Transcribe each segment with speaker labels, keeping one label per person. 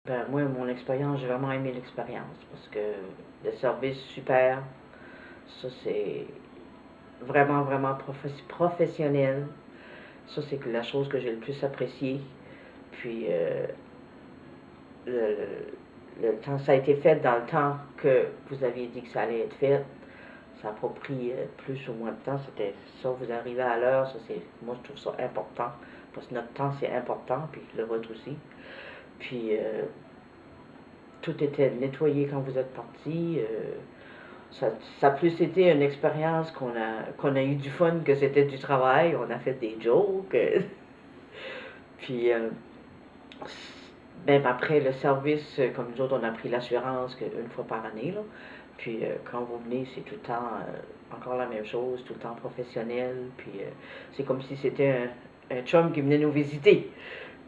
Speaker 1: Ben, moi, mon expérience, j'ai vraiment aimé l'expérience parce que le service super, ça c'est vraiment, vraiment professionnel. Ça, c'est la chose que j'ai le plus appréciée. Puis, le, le temps, ça a été fait dans le temps que vous aviez dit que ça allait être fait. Ça n'a pas pris plus ou moins de temps. C'était ça, vous arrivez à l'heure. Ça, c'est, moi, je trouve ça important parce que notre temps, c'est important, puis le vôtre aussi. Puis, tout était nettoyé quand vous êtes parti. Ça a plus été une expérience qu'on a eu du fun que c'était du travail. On a fait des jokes. Puis, même après le service, comme nous autres, on a pris l'assurance une fois par année. Là. Puis, quand vous venez, c'est tout le temps encore la même chose, tout le temps professionnel. Puis, c'est comme si c'était un chum qui venait nous visiter.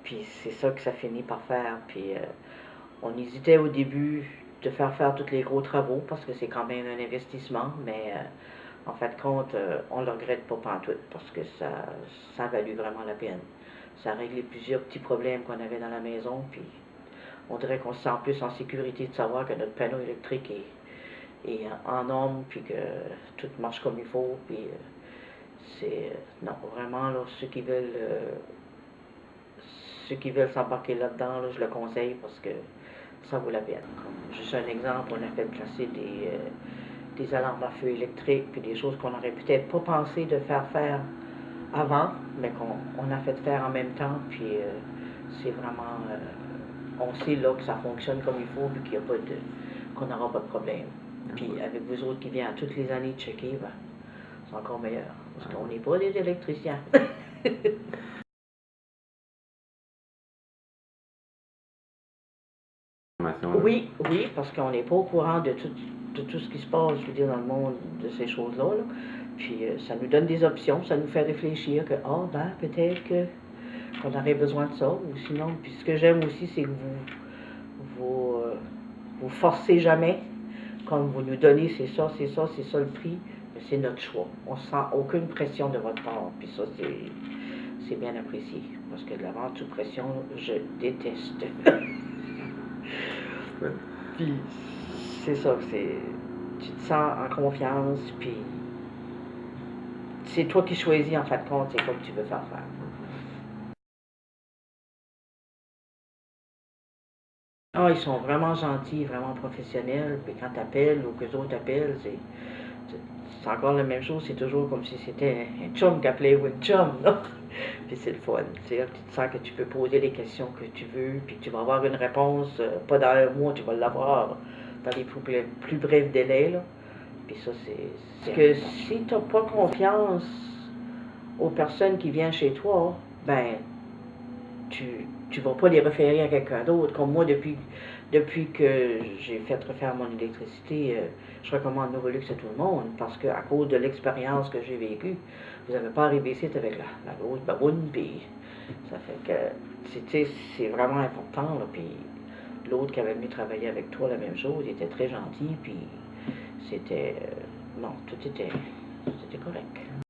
Speaker 1: Puis, c'est ça que ça finit par faire. Puis, on hésitait au début de faire tous les gros travaux parce que c'est quand même un investissement, mais en fait de compte, on ne le regrette pas pantoute parce que ça a valu vraiment la peine. Ça a réglé plusieurs petits problèmes qu'on avait dans la maison, puis on dirait qu'on se sent plus en sécurité de savoir que notre panneau électrique est en norme, puis que tout marche comme il faut, puis c'est, non, vraiment, là, ceux qui veulent s'embarquer là-dedans, là, je le conseille parce que ça vaut la peine. Juste un exemple, on a fait placer des alarmes à feu électriques, puis des choses qu'on n'aurait peut-être pas pensé de faire avant, mais qu'on a fait faire en même temps, puis c'est vraiment, on sait là que ça fonctionne comme il faut, puis qu'on n'aura pas de problème. Puis avec vous autres qui viennent à toutes les années checker, ben, c'est encore meilleur, parce qu'on n'est pas des électriciens. Oui, oui, parce qu'on n'est pas au courant de tout ce qui se passe, je veux dire, dans le monde de ces choses-là. Là. Puis ça nous donne des options, ça nous fait réfléchir que, ah, ben, peut-être qu'on aurait besoin de ça, ou sinon, puis ce que j'aime aussi, c'est que vous forcez jamais, comme vous nous donnez, c'est ça, c'est ça, c'est ça le prix, mais c'est notre choix. On ne sent aucune pression de votre part, puis ça, c'est bien apprécié, parce que de la vente sous pression, je déteste. Puis c'est ça, tu te sens en confiance, puis c'est toi qui choisis en fin de compte, c'est quoi que tu veux faire. Ah, ils sont vraiment gentils, vraiment professionnels, puis quand tu appelles ou que les autres appellent, c'est encore la même chose, c'est toujours comme si c'était un chum qui appelait ou une chum, là. Puis c'est le fun, tu sais, tu te sens que tu peux poser les questions que tu veux, puis tu vas avoir une réponse, pas dans un mois, tu vas l'avoir dans les plus brefs délais, là. Puis ça, c'est que si tu n'as pas confiance aux personnes qui viennent chez toi, ben, tu vas pas les référer à quelqu'un d'autre. Comme moi, depuis que j'ai fait refaire mon électricité, je recommande Novolux à tout le monde parce qu'à cause de l'expérience que j'ai vécue, vous n'avez pas arrivé ici avec la grosse baboune, puis ça fait que c'est vraiment important. Là, puis l'autre qui avait venu travailler avec toi, la même chose, il était très gentil, puis c'était... non, tout était correct.